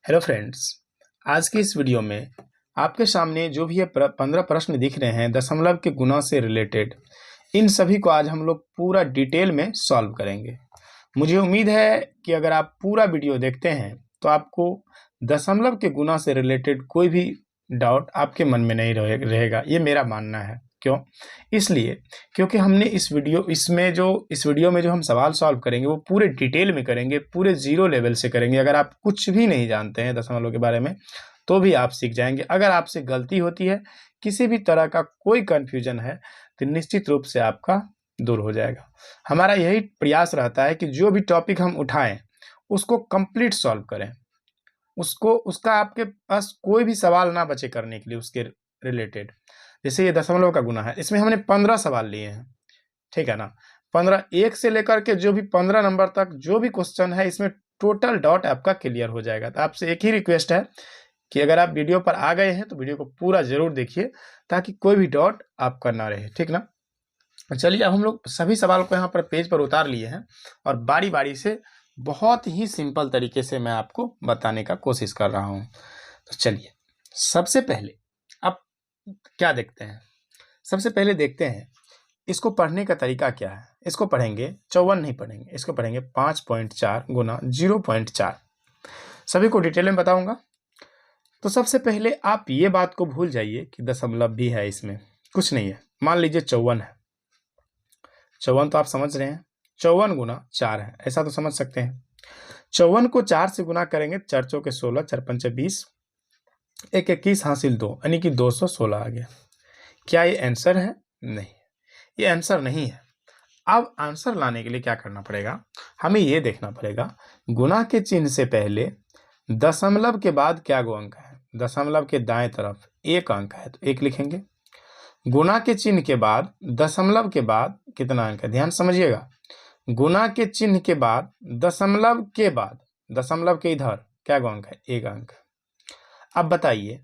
Hello friends. आज के इस वीडियो में आपके सामने जो भी ये 15 प्रश्न दिख रहे हैं दशमलव के गुणा से रिलेटेड, इन सभी को आज हम लोग पूरा डिटेल में सॉल्व करेंगे। मुझे उम्मीद है कि अगर आप पूरा वीडियो देखते हैं तो आपको दशमलव के गुणा से रिलेटेड कोई भी डाउट आपके मन में नहीं रहेगा, ये मेरा मानना है। क्यों? इसलिए क्योंकि हमने इस वीडियो में जो हम सवाल सॉल्व करेंगे वो पूरे डिटेल में करेंगे, पूरे जीरो लेवल से करेंगे। अगर आप कुछ भी नहीं जानते हैं दशमलव के बारे में तो भी आप सीख जाएंगे। अगर आपसे गलती होती है, किसी भी तरह का कोई कन्फ्यूजन है, तो निश्चित रूप से आपका दूर हो जाएगा। हमारा यही प्रयास रहता है कि जो भी टॉपिक हम उठाएं उसको कंप्लीट सॉल्व करें, उसका आपके पास कोई भी सवाल ना बचे करने के लिए उसके रिलेटेड। जैसे ये दशमलव का गुना है, इसमें हमने 15 सवाल लिए हैं, ठीक है ना। 15 एक से लेकर के जो भी 15 नंबर तक जो भी क्वेश्चन है, इसमें टोटल डाउट आपका क्लियर हो जाएगा। तो आपसे एक ही रिक्वेस्ट है कि अगर आप वीडियो पर आ गए हैं तो वीडियो को पूरा जरूर देखिए ताकि कोई भी डाउट आपका ना रहे, ठीक ना। चलिए, अब हम लोग सभी सवाल को यहाँ पर पेज पर उतार लिए हैं और बारी बारी से बहुत ही सिंपल तरीके से मैं आपको बताने का कोशिश कर रहा हूँ। तो चलिए, सबसे पहले अब क्या देखते हैं, सबसे पहले देखते हैं इसको पढ़ने का तरीका क्या है। इसको पढ़ेंगे 54 नहीं पढ़ेंगे, इसको पढ़ेंगे 5.4 गुना 0.4। सभी को डिटेल में बताऊंगा। तो सबसे पहले आप ये बात को भूल जाइए कि दशमलव भी है, इसमें कुछ नहीं है। मान लीजिए 54 है, 54 तो आप समझ रहे हैं, 54 गुना 4 है, ऐसा तो समझ सकते हैं। 54 को 4 से गुना करेंगे, 4 चौके 16, 4 पंचे 20, 1 21 हासिल 2, यानी कि 216 आ गया। क्या ये आंसर है? नहीं, ये आंसर नहीं है। अब आंसर लाने के लिए क्या करना पड़ेगा, हमें ये देखना पड़ेगा गुना के चिन्ह से पहले दशमलव के बाद क्या गो अंक है। दशमलव के दाएं तरफ एक अंक है तो 1 लिखेंगे। गुना के चिन्ह के बाद दशमलव के बाद कितना अंक है, ध्यान समझिएगा। गुना के चिन्ह के बाद दशमलव के बाद, दशमलव के इधर क्या गो अंक है, 1 अंक। अब बताइए,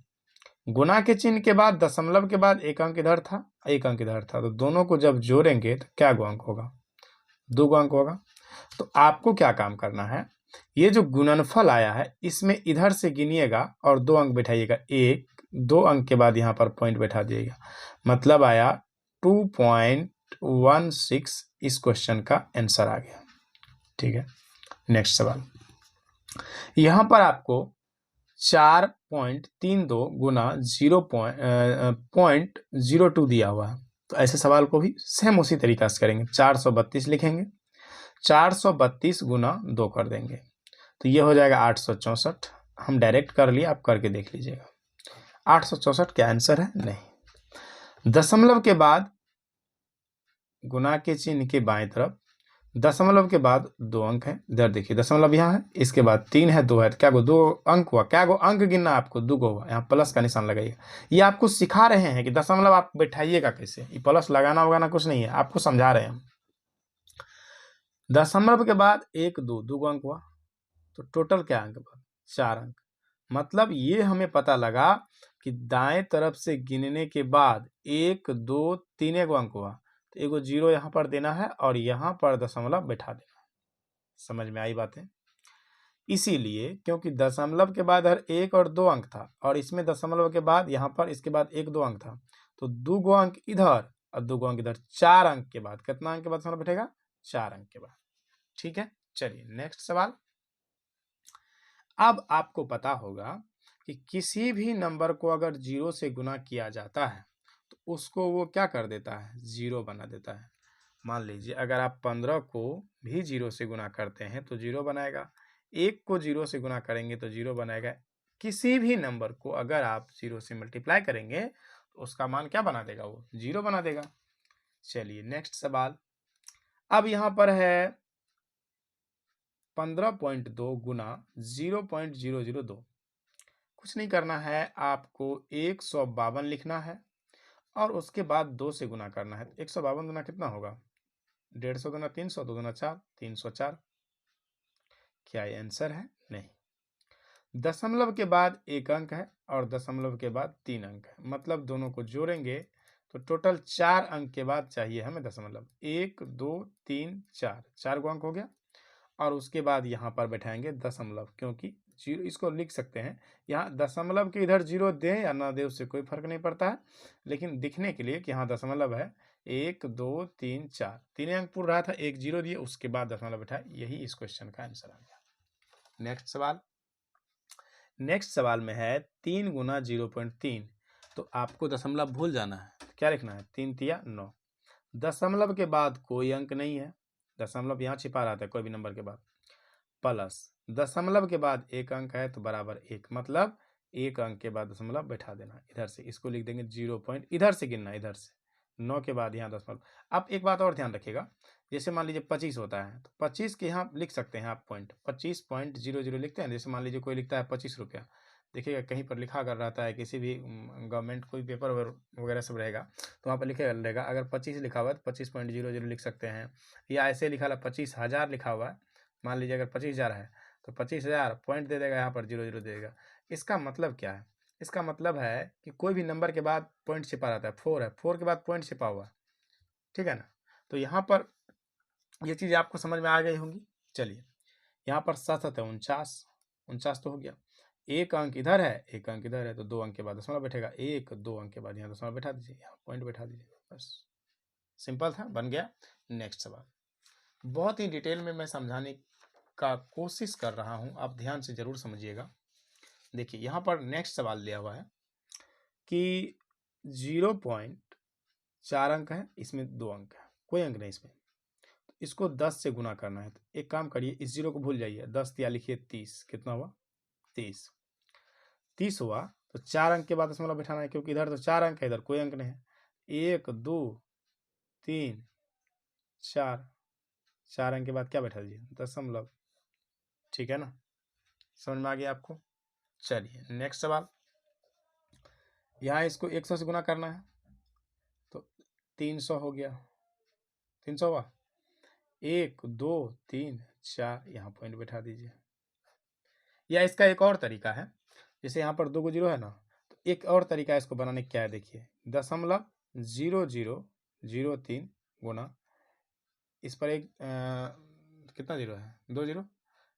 गुना के चिन्ह के बाद दशमलव के बाद 1 अंक इधर था, 1 अंक इधर था, तो दोनों को जब जोड़ेंगे तो क्या गो अंक होगा, 2 अंक होगा। तो आपको क्या काम करना है, ये जो गुणनफल आया है इसमें इधर से गिनिएगा और 2 अंक बैठाइएगा। 2 अंक के बाद यहाँ पर पॉइंट बैठा दिएगा, मतलब आया 2.16। इस क्वेश्चन का आंसर आ गया, ठीक है। नेक्स्ट सवाल, यहाँ पर आपको 4.32 गुना 0.02 दिया हुआ है। तो ऐसे सवाल को भी सेम उसी तरीका से करेंगे। 432 लिखेंगे, 432 गुना 2 कर देंगे तो ये हो जाएगा 864। हम डायरेक्ट कर लिए, आप करके देख लीजिएगा। 864 क्या आंसर है? नहीं। दशमलव के बाद गुना के चिन्ह के बाएं तरफ दशमलव के बाद 2 अंक है, इधर देखिए दशमलव यहाँ है, इसके बाद 3 है, 2 है, तो क्या गो 2 अंक हुआ। क्या गो अंक गिनना आपको, 2 गो हुआ। यहाँ प्लस का निशान लगाइएगा। ये आपको सिखा रहे हैं कि दशमलव आप बैठाइएगा कैसे, ये प्लस लगाना वगाना कुछ नहीं है, आपको समझा रहे हैं हम। दशमलव के बाद 1 2 2 अंक हुआ, तो टोटल क्या अंक हुआ, 4 अंक। मतलब ये हमें पता लगा कि दाएं तरफ से गिनने के बाद 1 2 3 अंक हुआ, तो एगो 0 यहाँ पर देना है और यहाँ पर दशमलव बैठा देना। समझ में आई बातें? इसीलिए क्योंकि दशमलव के बाद हर 1 और 2 अंक था और इसमें दशमलव के बाद यहाँ पर इसके बाद 1 2 अंक था, तो 2 अंक इधर और 2 अंक इधर। 4 अंक के बाद कितना अंक के बाद दशमलव बैठेगा, 4 अंक के बाद, ठीक है। चलिए नेक्स्ट सवाल। अब आपको पता होगा कि किसी भी नंबर को अगर 0 से गुना किया जाता है तो उसको वो क्या कर देता है, 0 बना देता है। मान लीजिए अगर आप 15 को भी 0 से गुना करते हैं तो 0 बनाएगा, 1 को 0 से गुना करेंगे तो 0 बनाएगा। किसी भी नंबर को अगर आप 0 से मल्टीप्लाई करेंगे तो उसका मान क्या बना देगा, वो 0 बना देगा। चलिए नेक्स्ट सवाल। अब यहाँ पर है 15.2 गुना 0.002। कुछ नहीं करना है, आपको 152 लिखना है और उसके बाद 2 से गुना करना है। 152 गुना कितना होगा, 150 गुना 300, 2 गुना 4, 304। क्या ये आंसर है? नहीं। दशमलव के बाद 1 अंक है और दशमलव के बाद 3 अंक है, मतलब दोनों को जोड़ेंगे तो टोटल 4 अंक के बाद चाहिए हमें दशमलव। 1 2 3 4, 4 गो अंक हो गया और उसके बाद यहाँ पर बैठाएंगे दशमलव, क्योंकि जीरो इसको लिख सकते हैं। यहाँ दशमलव के इधर जीरो दें या ना दें उससे कोई फर्क नहीं पड़ता है, लेकिन दिखने के लिए कि हाँ दशमलव है 1 2 3 4 तीन अंक पूर्ण रहा था, एक जीरो दिए उसके बाद दशमलव बैठा, यही इस क्वेश्चन का आंसर आ गया। नेक्स्ट सवाल में है 3 गुना 0.3, तो आपको दशमलव भूल जाना है। क्या लिखना है? 3 तिया 9, दशमलव के बाद कोई अंक नहीं है, दशमलव यहाँ छिपा रहता है कोई भी नंबर के बाद, प्लस दशमलव के बाद एक अंक है तो बराबर 1, मतलब एक अंक के बाद दशमलव बैठा देना। इधर से इसको लिख देंगे 0 पॉइंट, इधर से गिनना, इधर से 9 के बाद यहाँ दशमलव। अब एक बात और ध्यान रखिएगा, जैसे मान लीजिए 25 होता है तो 25 के यहाँ लिख सकते हैं आप पॉइंट, 25.00 लिखते हैं। जैसे मान लीजिए कोई लिखता है 25 रुपया, देखिएगा कहीं पर लिखा कर रहता है, किसी भी गवर्नमेंट कोई पेपर वगैरह सब रहेगा तो वहाँ पर लिखे रहेगा, अगर 25 लिखा हुआ है तो 25.00 लिख सकते हैं, या ऐसे लिखा है 25,000 लिखा हुआ है, मान लीजिए अगर 25,000 है तो 25,000 पॉइंट दे देगा, यहाँ पर 00 दे देगा। इसका मतलब क्या है? इसका मतलब है कि कोई भी नंबर के बाद पॉइंट छिपा रहता है, 4 है, 4 के बाद पॉइंट छिपा हुआ है, ठीक है ना। तो यहाँ पर ये चीज़ आपको समझ में आ गई होंगी। चलिए यहाँ पर 7 है 49, 49 तो हो गया, एक अंक इधर है एक अंक इधर है, तो 2 अंक के बाद दशमलव बैठेगा, 1 2 अंक के बाद यहाँ दशमलव बैठा दीजिए, यहाँ पॉइंट बैठा दीजिए, बस सिंपल था, बन गया। नेक्स्ट सवाल बहुत ही डिटेल में मैं समझाने का कोशिश कर रहा हूँ, आप ध्यान से जरूर समझिएगा। देखिए यहाँ पर नेक्स्ट सवाल दिया हुआ है कि 0.4 अंक है, इसमें 2 अंक है, कोई अंक नहीं इसमें, तो इसको 10 से गुना करना है। तो एक काम करिए, इस जीरो को भूल जाइए, 10 या लिखिए 30, कितना हुआ 30, 30 हुआ तो 4 अंक के बाद दशमलव बैठाना है, क्योंकि इधर तो 4 अंक है, इधर कोई अंक नहीं है। 1 2 3 4, 4 अंक के बाद क्या बैठा दीजिए? दशमलव, ठीक है ना, समझ में आ गया आपको। चलिए नेक्स्ट सवाल, यहाँ इसको 100 से गुना करना है तो 300 हो गया, 300 हुआ, 1 2 3 4, यहाँ पॉइंट बैठा दीजिए। या इसका एक और तरीका है, जैसे यहाँ पर 2 को जीरो है ना, तो एक और तरीका है इसको बनाने क्या है, देखिए 0.0003 गुना, इस पर एक कितना जीरो है? 2 जीरो,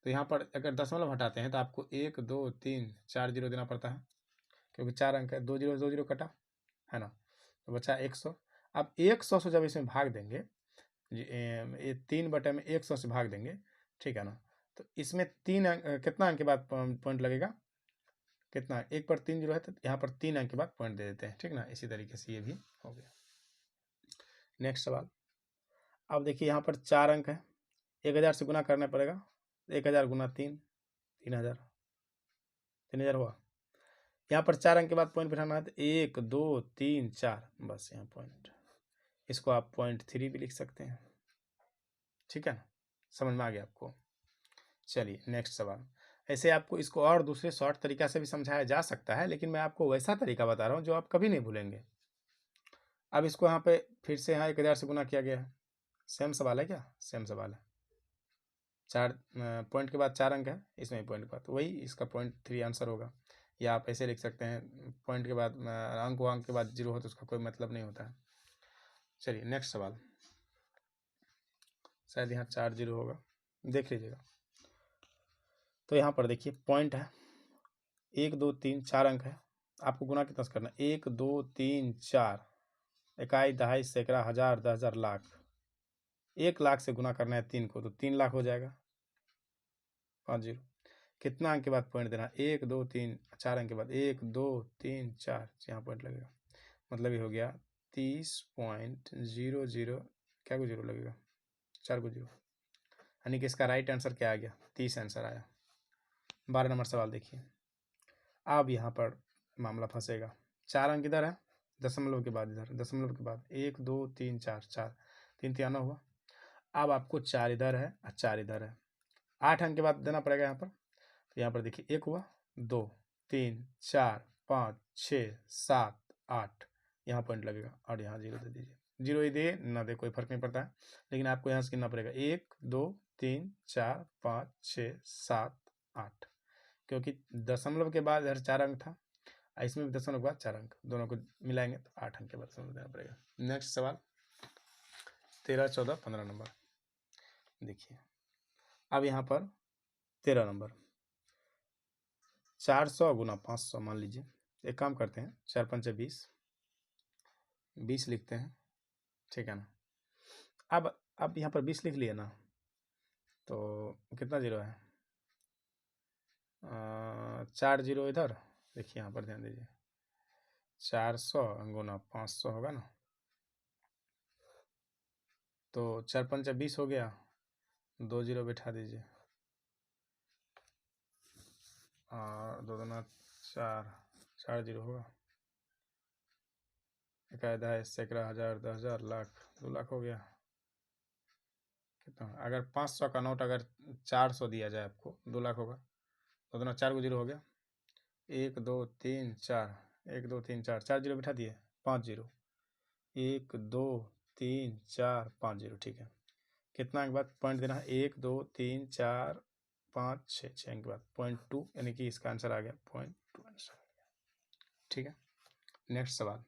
तो यहाँ पर अगर दशमलव हटाते हैं तो आपको 1 2 3 4 जीरो देना पड़ता है, क्योंकि 4 अंक है, 2 जीरो कटा है ना, तो बचा 100। अब 100 से जब इसमें भाग देंगे, ये 3 बटे में 100 से भाग देंगे, ठीक है ना, तो इसमें 3 अंक कितना अंक के बाद पॉइंट लगेगा, कितना, 1 पर 3 जीरो है तो यहाँ पर 3 अंक के बाद पॉइंट दे देते हैं, ठीक ना। इसी तरीके से ये भी हो गया। नेक्स्ट सवाल, अब देखिए यहाँ पर 4 अंक है, 1000 से गुना करना पड़ेगा, 1000 गुना 3, 3000, 3000 हुआ। यहाँ पर 4 अंक के बाद पॉइंट बैठाना है तो 1 2 3 4, बस यहाँ पॉइंट, इसको आप 0.3 भी लिख सकते हैं, ठीक है ना, समझ में आ गया आपको। चलिए नेक्स्ट सवाल, ऐसे आपको इसको और दूसरे शॉर्ट तरीका से भी समझाया जा सकता है, लेकिन मैं आपको वैसा तरीका बता रहा हूँ जो आप कभी नहीं भूलेंगे। अब इसको यहाँ पे फिर से यहाँ 1000 से गुना किया गया है, सेम सवाल है क्या? सेम सवाल है, 4 पॉइंट के बाद 4 अंक है, इसमें पॉइंट के बाद, तो वही इसका 0.3 आंसर होगा। या आप ऐसे लिख सकते हैं, पॉइंट के बाद अंक के बाद जीरो हो तो उसका कोई मतलब नहीं होता है। चलिए नेक्स्ट सवाल, शायद यहाँ 4 जीरो होगा, देख लीजिएगा। तो यहाँ पर देखिए पॉइंट है, 1 2 3 4 अंक है, आपको गुना कितना से करना है? 1 2 3 4, इकाई दहाई सैकड़ा हजार 10,000 लाख, 1 लाख से गुना करना है 3 को, तो 3 लाख हो जाएगा, 5 जीरो। कितना अंक के बाद पॉइंट देना? 1 2 3 4 अंक के बाद 1 2 3 4, यहाँ पॉइंट लगेगा, मतलब ये हो गया 30.00, क्या को जीरो लगेगा? 4 को जीरो, यानी कि इसका राइट आंसर क्या आ गया? 30 आंसर आया। 12 नंबर सवाल देखिए, अब यहाँ पर मामला फंसेगा, 4 अंक इधर है, दशमलव के बाद इधर, दशमलव के बाद 1 2 3 4, 4 3 तियाना हुआ। अब आपको 4 इधर है और 4 इधर है, 8 अंक के बाद देना पड़ेगा यहाँ पर। तो यहाँ पर देखिए 1 हुआ, 2 3 4 5 6 7 8, यहाँ पॉइंट लगेगा, और यहाँ जीरो दे दीजिए। जीरो ही दे ना दे कोई फर्क नहीं पड़ता है, लेकिन आपको यहाँ से गिनना पड़ेगा 1 2 3 4 5 6 7 8, क्योंकि दशमलव के बाद इधर 4 अंक था, इसमें भी दशमलव के बाद 4 अंक, दोनों को मिलाएंगे तो 8 अंक के बाद दशमलव देना पड़ेगा। नेक्स्ट सवाल 13 14 15 नंबर देखिए, अब यहाँ पर 13 नंबर, 400 गुना 500 मान लीजिए। एक काम करते हैं, 4 पंचे 20, 20 लिखते हैं, ठीक है ना। अब यहाँ पर 20 लिख लिए ना, तो कितना जीरो है, 4 जीरो इधर, देखिए यहाँ पर ध्यान दीजिए, 400 गुना 500 होगा ना, तो 4 पंचे 20 हो गया, 2 जीरो बैठा दीजिए, और 2 दूना 4, 4 जीरो होगा, इकायदा है, सैकड़ा, हज़ार, 10,000, लाख, 2 लाख हो गया। कितना, अगर 500 का नोट अगर 400 दिया जाए आपको, 2 लाख होगा। 2 दूना 4 को जीरो हो गया, 1 2 3 4, 1 2 3 4, 4 जीरो बैठा दिए, 5 जीरो, 1 2 3 4 5 जीरो, ठीक है। कितना के बाद पॉइंट देना है, 1 2 3 4 5 6, 6 के बाद 0.2, यानी कि इसका आंसर आ गया 0.2 आंसर, ठीक है। नेक्स्ट सवाल,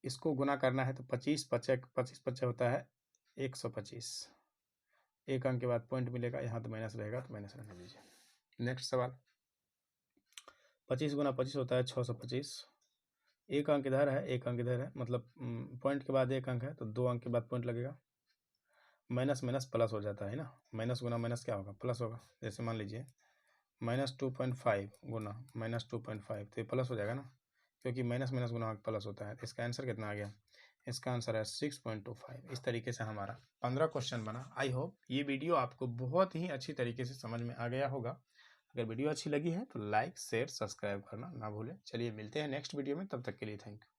इसको गुना करना है तो 25 पचे होता है 125, एक अंक के बाद पॉइंट मिलेगा, यहाँ तो माइनस रहेगा, तो माइनस रहने दीजिए। नेक्स्ट सवाल, 25 गुना 25 होता है 625, एक अंक इधर है, एक अंक इधर है, मतलब पॉइंट के बाद एक अंक है, तो 2 अंक के बाद पॉइंट लगेगा, माइनस माइनस प्लस हो जाता है ना, माइनस गुना माइनस क्या होगा, प्लस होगा। जैसे मान लीजिए -2.5 गुना -2.5, तो ये प्लस हो जाएगा ना, क्योंकि माइनस माइनस गुना प्लस होता है। इसका आंसर कितना आ गया, इसका आंसर है 6.25। इस तरीके से हमारा 15 क्वेश्चन बना। आई होप ये वीडियो आपको बहुत ही अच्छी तरीके से समझ में आ गया होगा। अगर वीडियो अच्छी लगी है तो लाइक शेयर सब्सक्राइब करना ना भूलें। चलिए मिलते हैं नेक्स्ट वीडियो में, तब तक के लिए थैंक यू।